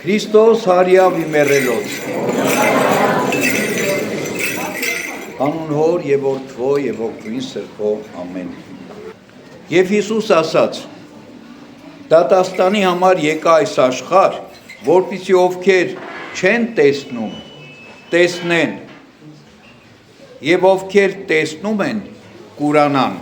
Քրիստոս հարյավ իմերելոց Անուն հոր եւ որդվո եւ ոգին սրբո ամեն Եվ Հիսուս ասաց Դատաստանի համար եկա այս աշխարհ որպեսզի ովքեր չեն տեսնում տեսնեն եւ ովքեր տեսնում են կուրանան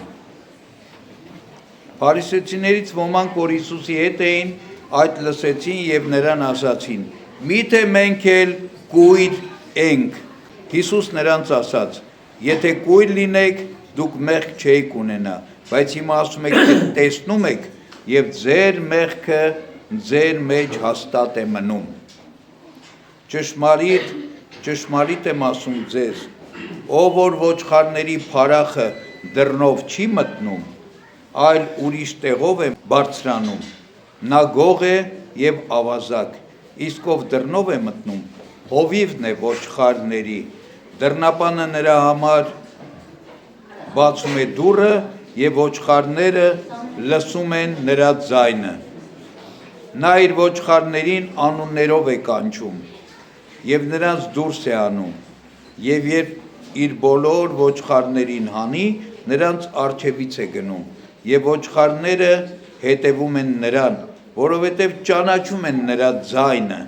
Փարիսեցիներից ոմանք որ Հիսուսի հետ էին այդ լսեցին եւ նրան ասացին Միթե մենք էլ կույր ենք Հիսուս նրանց ասաց Եթե կույր լինեք դուք մեղք չեք ունենա բայց հիմա ասում եք թե տեսնում եք եւ ձեր մեղքը ձեր մեջ հաստատ է մնում Ճշմարիտ եմ ասում ձեզ ով որ ոչխարների փարախը դռնով չի մտնում այլ ուրիշ տեղով է բարձրանում նա գող է եւ ավազակ իսկ ով դռնով է մտնում հովիվն է ոչխարների դռնապանը նրա համար բացում է դուռը եւ ոչխարները լսում են նրա ձայնը նա իր ոչխարներին անուններով է կանչում եւ նրանց դուրս է անում եւ երբ իր բոլոր ոչխարներին հանի նրանց առջևից է գնում եւ ոչխարները հետևում են նրան որովհետև ճանաչում են նրա ձայնը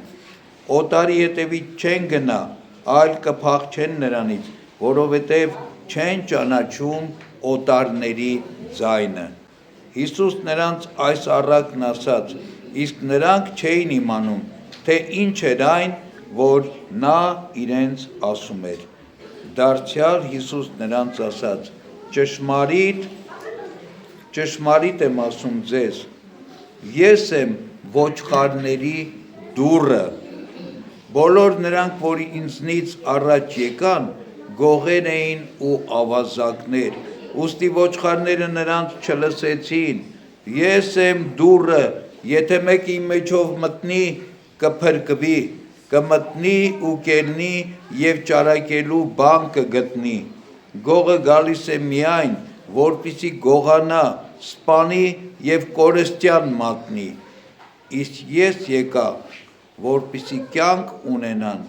օտարի հետևից չեն գնա այլ կփախչեն նրանից որովհետև չեն ճանաչում օտարների ձայնը Հիսուս նրանց այս առակն ասաց իսկ նրանք չէին իմանում թե ինչ էր այն որ նա իրենց ասում էր դարձյալ Հիսուս նրանց ասաց ճշմարիտ եմ ասում ձեզ Ես եմ ոչխարների դուռը Բոլոր նրանք որ ինձնից առաջ եկան գողեր էին ու ավազակներ ուստի ոչխարները նրանց չլսեցին Ես եմ դուռը եթե մեկ իմ մեջով մտնի կփրկվի կմտնի ու կելնի եւ ճարակելու բան կգտնի Գողը գալիս է միայն որպեսզի գողանա սպանի եւ կորստյան մատնի իսկ ես եկա որպեսզի կյանք ունենան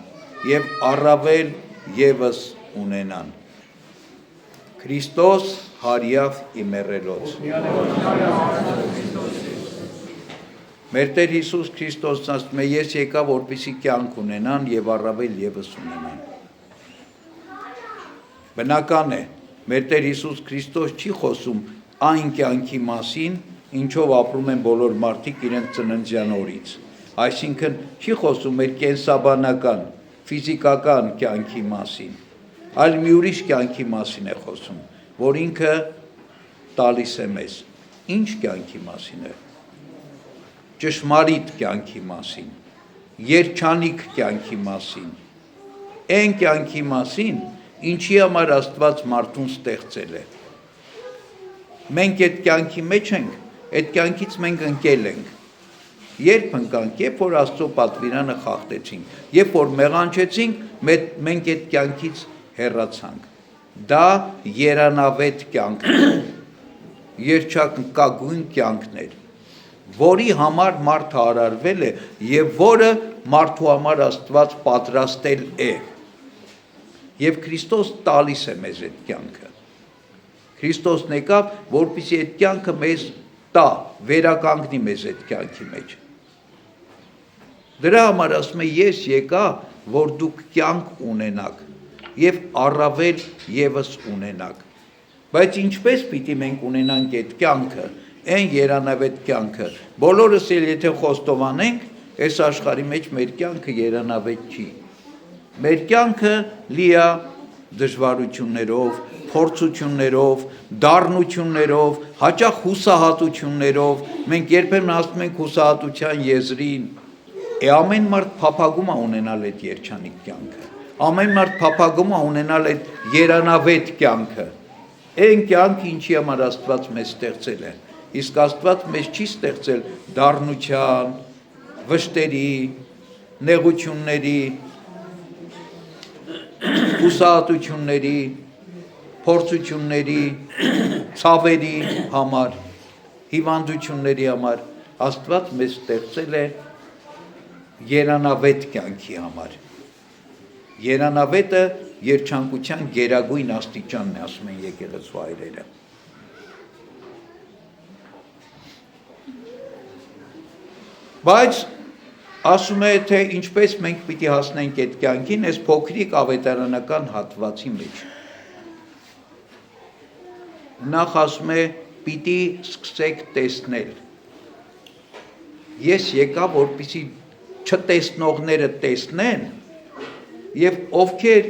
եւ առավել եւս ունենան Քրիստոս հարյավ իմերելոց Մեր Տեր Հիսուս Քրիստոսն ասում է ես եկա որպեսզի կյանք ունենան եւ առավել եւս ունենան Բնական է Մեր Տեր Հիսուս Քրիստոս չի խոսում այն կյանքի մասին, ինչով ապրում են բոլոր մարդիկ իրենց ծննդյան օրից։ Այսինքն չի խոսում մեր կենսաբանական, ֆիզիկական կյանքի մասին, այլ մի ուրիշ կյանքի մասին է խոսում, որ ինքը տալիս է մեզ։ Ինչ կյանքի մասին է։ Ճշմարիտ կյանքի մասին, երջանիկ կյանքի մասին, այն կյանքի մասին, ինչի համար Աստված մարդուն ստեղծել է։ Մենք այդ կյանքի մեջ ենք, այդ կյանքից մենք ընկել ենք։ Երբ ընկանք, երբ որ Աստծո պատվիրանը խախտեցինք, երբ որ մեղանչեցինք, մենք այդ կյանքից հեռացանք։ Դա երանավետ կյանքն է, երջանկագույն կյանքն էր, որի համար մարդը արարվել է եւ որը մարդու համար Աստված պատրաստել է։ Եվ Քրիստոս տալիս է մեզ այդ կյանքը։ Քրիստոսն եկավ, որպեսզի այդ կյանքը մեզ տա, վերականգնի մեզ այդ կյանքի մեջ։ Դրա համար ասում է ես եկա, որ դուք կյանք ունենաք եւ առավել եւս ունենաք։ Բայց ինչպես պիտի մենք ունենանք այդ կյանքը, այն երանավետ կյանքը։ Բոլորս էլ եթե խոստովանենք, այս աշխարհի մեջ մեր կյանքը երանավետ չի։ Մեր կյանքը լի է դժվարություններով, փորձություններով, դառնություններով, հաճախ հուսահատություններով, մենք երբեմն ասում ենք հուսահատության եզրին, ամեն մարդ փափագում է ունենալ այդ երջանիկ կյանքը, ամեն մարդ փափագում է ունենալ այդ երանավետ կյանքը, այն կյանքը ինչի համար Աստված մեզ ստեղծել է, իսկ Աստված մեզ չի ստեղծել դառնության, վշտերի, նեղությունների, հուսահատությունների, փորձությունների, ցավերի համար, հիվանդությունների համար Աստված մեզ ստեղծել է երանավետ կյանքի համար։ Երանավետը երջանկության գերագույն աստիճանն է, ասում են եկեղեցու հայրերը։ Բայց ասում է, թե ինչպես մենք պիտի հասնենք այդ կյանքին, այս փոքրիկ ավետարանական հատվածի մեջ։ Նախ ասում է, պիտի սկսեք տեսնել։ Ես եկա, որպեսզի չտեսնողները տեսնեն, եւ ովքեր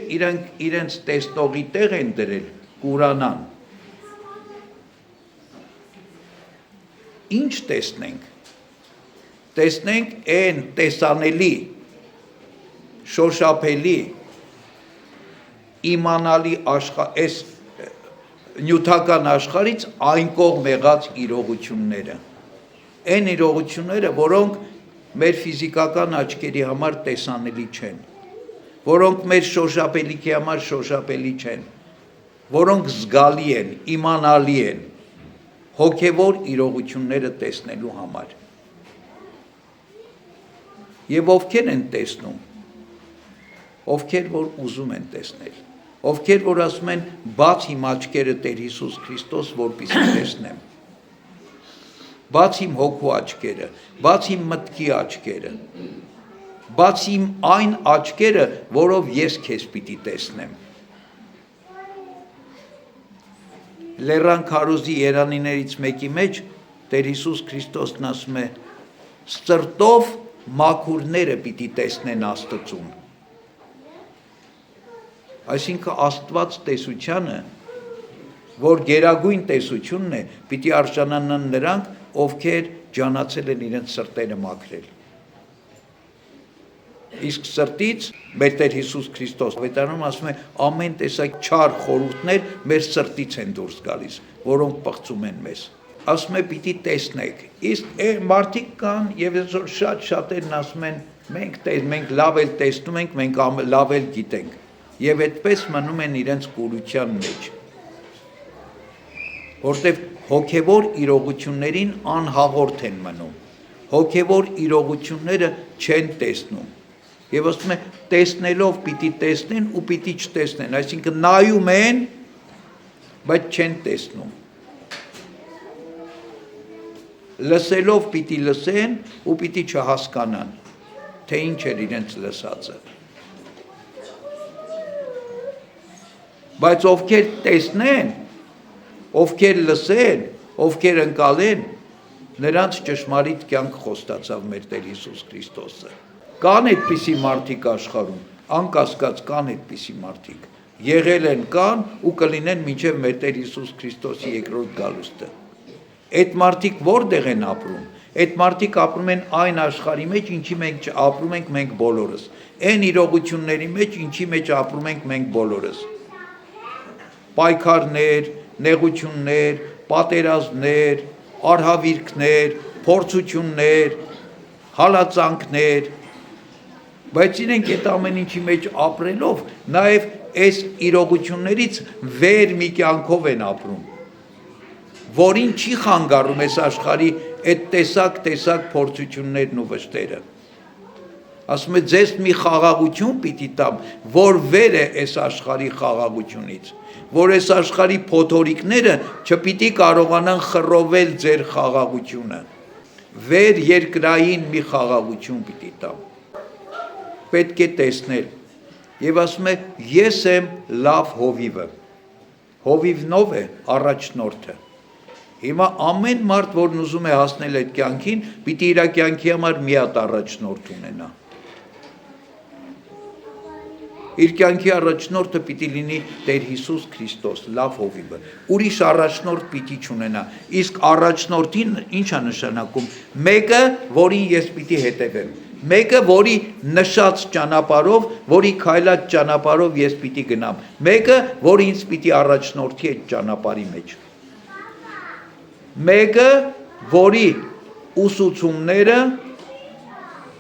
իրենց տեսնողի տեղ են դրել, կուրանան։ Ինչ տեսնենք։ Տեսնենք այն տեսանելի, շոշափելի, իմանալի այս նյութական աշխարհից այն կողմ եղած իրողությունները, այն իրողությունները, որոնք մեր ֆիզիկական աչքերի համար տեսանելի չեն, որոնք մեր շոշափելիքի համար շոշափելի չեն, որոնք զգալի են, իմանալի են, հոգևոր իրողությունները տեսնելու համար։ Եվ ովքեր են տեսնում, ովքեր որ ուզում են տեսնել, ովքեր որ ասում են բաց իմ աչքերը Տեր Հիսուս Քրիստոս, որպեսզի տեսնեմ, բաց իմ հոգու աչքերը, բաց իմ մտքի աչքերը, բաց իմ այն աչքերը, որով ես քեզ պիտի տեսնեմ։ Լեռան քարոզի երանի մեկի մեջ Տեր Հիսուս Քրիստոսն ասում է. սրտով մաքուրները պիտի տեսնեն Աստծուն։ Այսինքն Աստված տեսությանը, որ գերագույն տեսությունն է, պիտի արժանանան նրանք, ովքեր ջանացել են իրենց սրտերը մաքրել։ Իսկ սրտից մեր Տեր Հիսուս Քրիստոս ավետարանում ասում է, ամեն տեսակ չար խորհուրդներ մեր սրտից են դուրս գալիս, որոնք պղծում են մեզ։ Ասում է պիտի տեսնեք, իսկ մարդիկ կան եւ այսօր շատերն ասում են մենք լավ էլ տեսնում ենք, մենք լավ էլ գիտենք եւ այդպես մնում են իրենց կուրության մեջ, որտեւ հոգեվոր իրողություններին անհաղորդ են մնում, հոգեվոր իրողությունները չեն տեսնում եւ ասում է տեսնելով պիտի տեսնեն ու պիտի չտեսնեն, այսինքն նայում են, բայց չեն տեսնում։ Լսելով պիտի լսեն ու պիտի չհասկանան, թե ինչ էր իրենց լսածը։ Բայց ովքեր տեսնեն, ովքեր լսեն, ովքեր ընկալեն, նրանց ճշմարիտ կյանք խոստացավ մեր Տեր Հիսուս Քրիստոսը։ Կան այդպիսի մարդիկ աշխարհում, անկասկած կան այդպիսի մարդիկ, եղել են, կան ու կլինեն մինչև մեր Տեր Հիսուս Քրիստոսի երկրորդ գալուստը։ Այդ մարդիկ որտեղ են ապրում։ Այդ մարդիկ ապրում են այն աշխարհի մեջ, ինչի մեջ ապրում ենք մենք բոլորս։ Այն իրողությունների մեջ, ինչի մեջ ապրում ենք մենք բոլորս։ Պայքարներ, նեղություններ, պատերազմներ, արհավիրքներ, փորձություններ, հալածանքներ, բայց իրենք այդ ամեն ինչի մեջ ապրելով, նաև այս իրողություններից վեր մի կյանքով են ապրում, որին չի խանգարում այս աշխարհի այդ տեսակ փորձություններն ու վշտերը։ Ասում է ձեզ մի խաղաղություն պիտի տամ, որ վեր է այս աշխարհի խաղաղությունից, որ այս աշխարհի փոթորիկները չպիտի կարողանան խռովել ձեր խաղաղությունը, վեր երկրային մի խաղաղություն պիտի տամ։ Պետք է տեսնել։ Եվ ասում է ես եմ լավ հովիվը։ Հովիվն ով է? Առաջնորդը։ Հիմա ամեն մարդ, որն ուզում է հասնել այդ կյանքին, պիտի իր կյանքի համար մի հատ առաջնորդ ունենա։ Իր կյանքի առաջնորդը պիտի լինի Տեր Հիսուս Քրիստոս, լավ հովիվը։ Ուրիշ առաջնորդ պիտի չունենա։ Իսկ առաջնորդին ի՞նչ է նշանակում։ Մեկը, որին ես պիտի հետևեմ։ Մեկը, որի նշած ճանապարհով, որի քայլած ճանապարհով ես պիտի գնամ։ Մեկը, որը ինձ պիտի առաջնորդի այդ ճանապարհի մեջ։ Մեկը, որի ուսուցումները,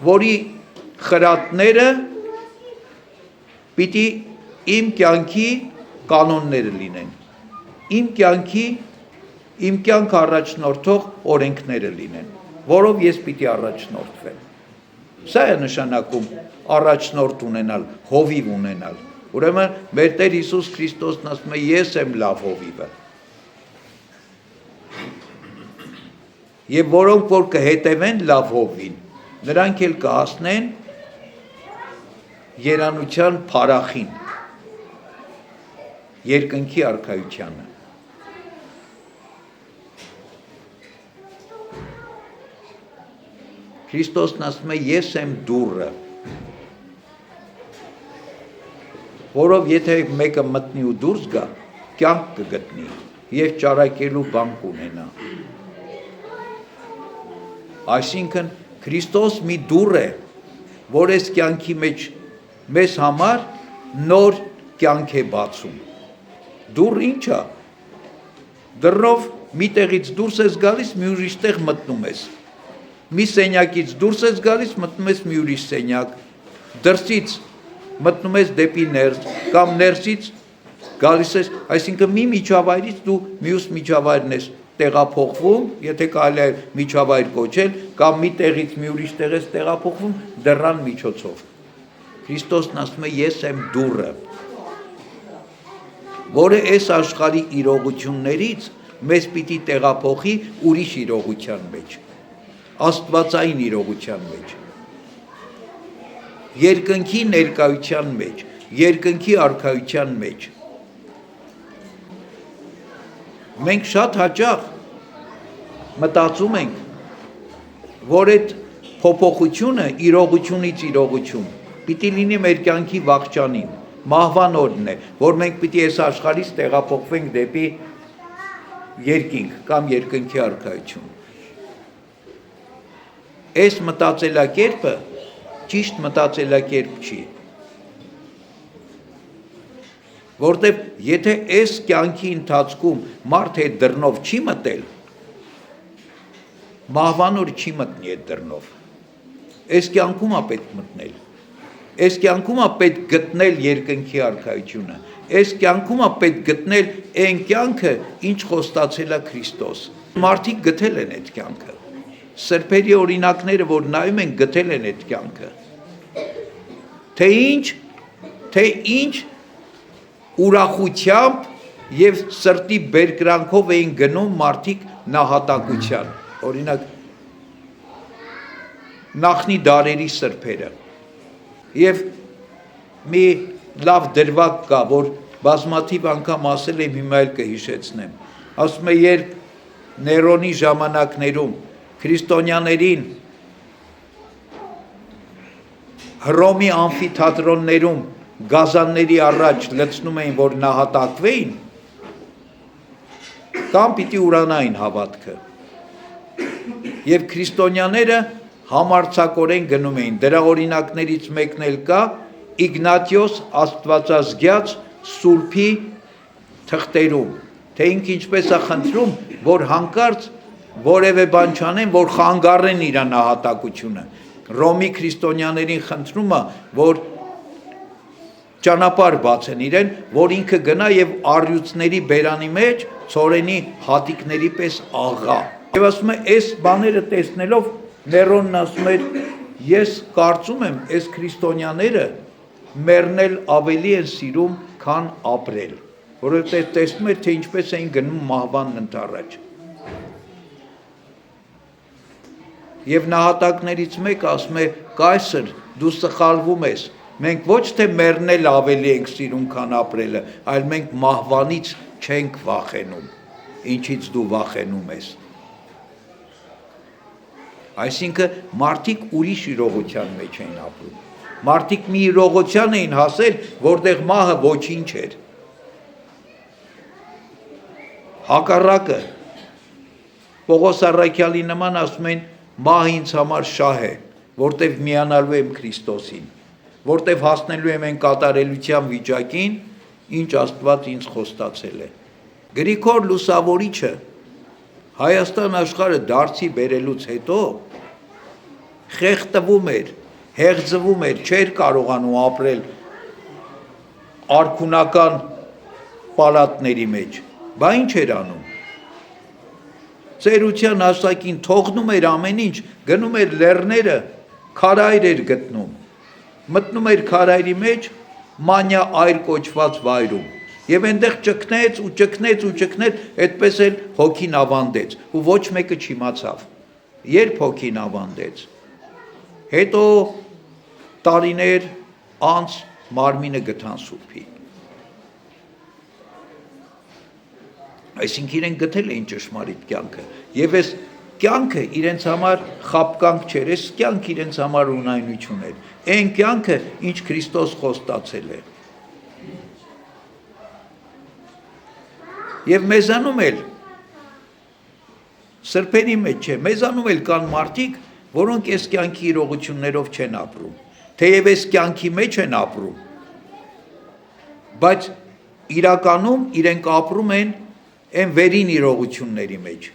որի խրատները պիտի իմ կյանքի կանոնները լինեն, իմ կյանք առաջնորդող օրենքները լինեն, որով ես պիտի առաջնորդվեմ։ Սա է նշանակում առաջնորդ ունենալ, հովիվ ունենալ։ Ուրեմն մեր Տեր Հիսուս Քրիստոսն ասում է ես եմ լավ հովիվը։ Եվ որոնք որ կհետևեն լավ հովին, նրանք էլ կհասնեն երանության փարախին, երկնքի արքայությանը։ Քրիստոսն ասում է ես եմ դուռը, որով եթե մեկը մտնի ու դուրս գա, կյանք կգտնի եւ ճարակելու բան կունենա։ Այսինքն Քրիստոս մի դուռ է, որ այս կյանքի մեջ մեզ համար նոր կյանք է բացում։ Դուռ ինչ է։ Դռնով մի տեղից դուրս ես գալիս, մի ուրիշ տեղ մտնում ես։ Մի սենյակից դուրս ես գալիս, մտնում ես մի ուրիշ սենյակ, դրսից մտնում ես դեպի ներս, կամ ներսից գալիս ես, այսինքն մի միջավայրից դու մյուս միջավայրն ես տեղափոխվում, եթե կարելի է միջավայր կոչել, կամ մի տեղից մի ուրիշ տեղ ես տեղափոխվում դռան միջոցով։ Քրիստոսն ասում է ես եմ դուռը, որը այս աշխարհի իրողություններից մեզ պիտի տեղափոխի ուրիշ իրողության մեջ, աստվածային իրողության մեջ, երկնքի ներկայության մեջ, երկնքի արքայության մեջ։ Մենք շատ հաճախ մտածում ենք, որ այդ փոփոխությունը իրողությունից իրողություն պիտի լինի մեր կյանքի վաղճանին, մահվան օրն է, որ մենք պիտի այս աշխարհից տեղափոխվենք դեպի երկինք կամ երկնքի արքայություն։ Այս մտածելակերպը ճիշտ մտածելակերպ չի, որտեղ եթե այս կյանքի ընթացքում մարդ այդ դռնով չի մտել, մահվան օր չի մտնի այդ դռնով, այս կյանքում է պետք մտնել, այս կյանքում է պետք գտնել երկնքի արքայությունը, այս կյանքում է պետք գտնել այն կյանքը, ինչ խոստացել է Քրիստոս։ Մարդիկ գտել են այդ կյանքը, սրբերի օրինակները, որ նայում են, գտել են այդ կյանքը, թե ինչ ուրախությամբ և սրտի բերկրանքով էին գնում մարդիկ նահատակության, օրինակ նախնի դարերի սրբերը, և մի լավ դրվագ կա, որ բազմաթիվ անգամ ասել եմ, հիմա էլ կհիշեցնեմ, ասում է երբ Ներոնի ժամանակներում քրիստոնյաներին Հռոմի ամֆիթատրոններում գազանների առաջ լցնում էին, որ նահատակվեին, կամ պիտի ուրանային հավատքը, և քրիստոնյաները համարձակորեն գնում էին, դրա օրինակներից մեկն էլ կա Իգնատիոս Աստվածազգյաց Սուրբի թղթերում, թե ինքը ինչպես է խնդրում, որ հանկարծ որևէ բան չանեն, որ խանգարեն իր նահատակությունը։ Հռոմի քրիստոնյաներին խնդրում է, որ ճանապարհ բացեն իրեն, որ ինքը գնա եւ առյուծների բերանի մեջ ցորենի հատիկների պես աղա։ Եվ ասում է, այս բաները տեսնելով Ներոնն ասում էր, ես կարծում եմ, այս քրիստոնյաները մեռնել ավելի են սիրում, քան ապրել, որովհետեւ տեսնում էր, թե ինչպես էին գնում մահվանն ընդառաջ։ Եվ նահատակներից մեկը ասում է, կայսր, դու սխալվում ես, մենք ոչ թե մեռնել ավելի ենք սիրում, քան ապրելը, այլ մենք մահվանից չենք վախենում, ինչից դու վախենում ես։ Այսինքն մարդիկ ուրիշ իրողության մեջ էին ապրում, մարդիկ մի իրողության էին հասել, որտեղ մահը ոչինչ էր։ Հակառակը, Պողոս առաքյալի նման ասում են, մահ ինձ համար շահ է, որտեղ միանալու եմ Քրիստոսին, որտեղ հասնելու եմ այն կատարելության վիճակին, ինչ Աստված ինձ խոստացել է։ Գրիգոր Լուսավորիչը Հայաստան աշխարհը դարձի բերելուց հետո խեղդվում էր, հեղձվում էր, չէր կարողանում ապրել արքունական պալատների մեջ, բա ինչ էր անում։ Ծերության հասակին թողնում էր ամեն ինչ, գնում էր լեռները քարայր էր գտնում, մտնում էր քարայրի մեջ մանյա այր կոչված վայրում եւ այնտեղ ճկնեց ու ճկնեց ու ճկնեց, այդպես էլ հոգին ավանդեց ու ոչ մեկը չիմացավ երբ հոգին ավանդեց, հետո տարիներ անց մարմինը գտան Սուրբի, այսինքն իրենք գտել էին ճշմարիտ կյանքը եւ այս կյանքը իրենց համար խապկանք չէր, այս կյանքը իրենց համար ունայնություն էր, այն կյանքը ինչ Քրիստոս խոստացել է եւ մեզանում էլ սրբերի մեջ չէ, մեզանում էլ կան մարդիկ, որոնք այս կյանքի իրողություններով չեն ապրում, թեև այս կյանքի մեջ են ապրում, բայց իրականում իրենք ապրում են այն վերին իրողությունների մեջ։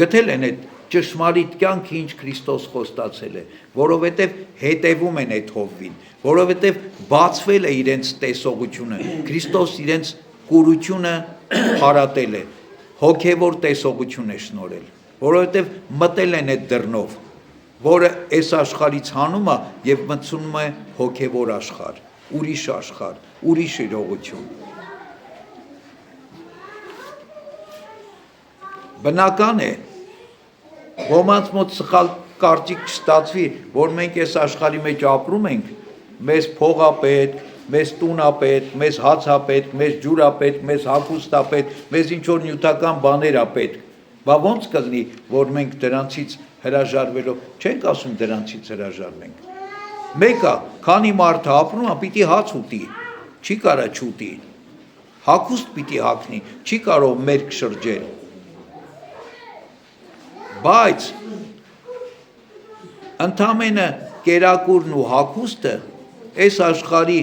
Գտել են այդ ճշմարիտ կյանքը, ինչ Քրիստոս խոստացել է, որովհետև հետևում են այդ հովվին, որովհետև բացվել է իրենց տեսողությունը, Քրիստոս իրենց կուրությունը փարատել է, հոգևոր տեսողություն է շնորհել, որովհետև մտել են այդ դռնով, որը այս աշխարհից հանում է եւ մտցնում է հոգևոր աշխարհ, ուրիշ իրողություն։ Բնական է, ոմանց մոտ սխալ կարծիք չստացվի, որ մենք այս աշխարհի մեջ ապրում ենք, մեզ փող ա պետք, մեզ տուն ա պետք, մեզ հաց ա պետք, մեզ ջուր ա պետք, մեզ հագուստ ա պետք, մեզ ինչ որ նյութական բաներ ա պետք։ Բա ո՞նց կլինի, որ մենք դրանցից հրաժարվելով, չենք ասում դրանցից հրաժարվենք։ Մեկը, քանի մարդը ապրում է, պիտի հաց ուտի, չի կարա չուտի։ Հագուստ պիտի հագնի, չի կարող մերկ շրջել։ Բայց ընդամենը կերակուրն ու հագուստը այս աշխարհի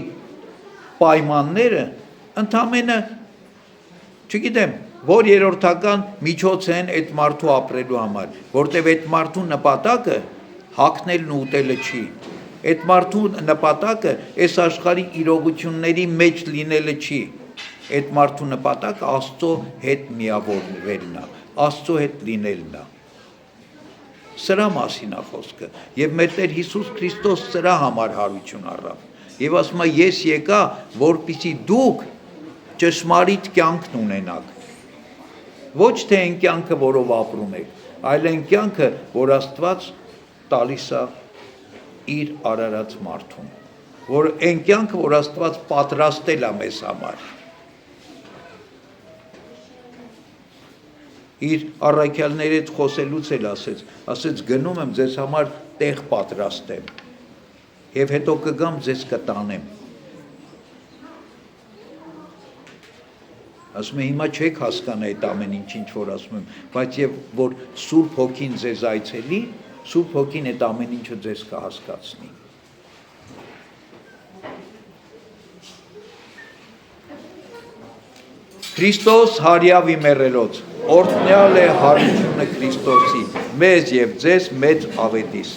պայմանները ընդամենը չգիտեմ որ երրորդական միջոց են այդ մարդու ապրելու համար, որտեղ այդ մարդու նպատակը հագնելն ու ուտելը չի, այդ մարդու նպատակը այս աշխարհի իրողությունների մեջ լինելը չի, այդ մարդու նպատակը Աստծո հետ միավորվելն է, Աստծո հետ լինելն է։ Սրա մասին է խոսքը եւ մեր Տեր Հիսուս Քրիստոս սրա համար հարություն առավ եւ ասում է ես եկա որպեսզի դուք ճշմարիտ կյանքն ունենաք ոչ թե այն կյանքը որով ապրում եք այլ այն կյանքը որ Աստված տալիս է իր արարած մարդուն որ այն կյանքը որ Աստված պատրաստել է մեզ համար իր առաքյալների հետ խոսելուց էլ ասեց գնում եմ ձեզ համար տեղ պատրաստեմ եւ հետո կգամ ձեզ կտանեմ ասում եմ հիմա չեք հասկանա այդ ամեն ինչ որ ասում եմ բայց եւ որ Սուրբ Հոգին ձեզ այցելի Սուրբ Հոգին այդ ամեն ինչը ձեզ կհասկացնի Քրիստոս հարյավի մեռելոց օրհնյալ է հարությունը Քրիստոսի մեզ եւ ձեզ մեծ ավետիս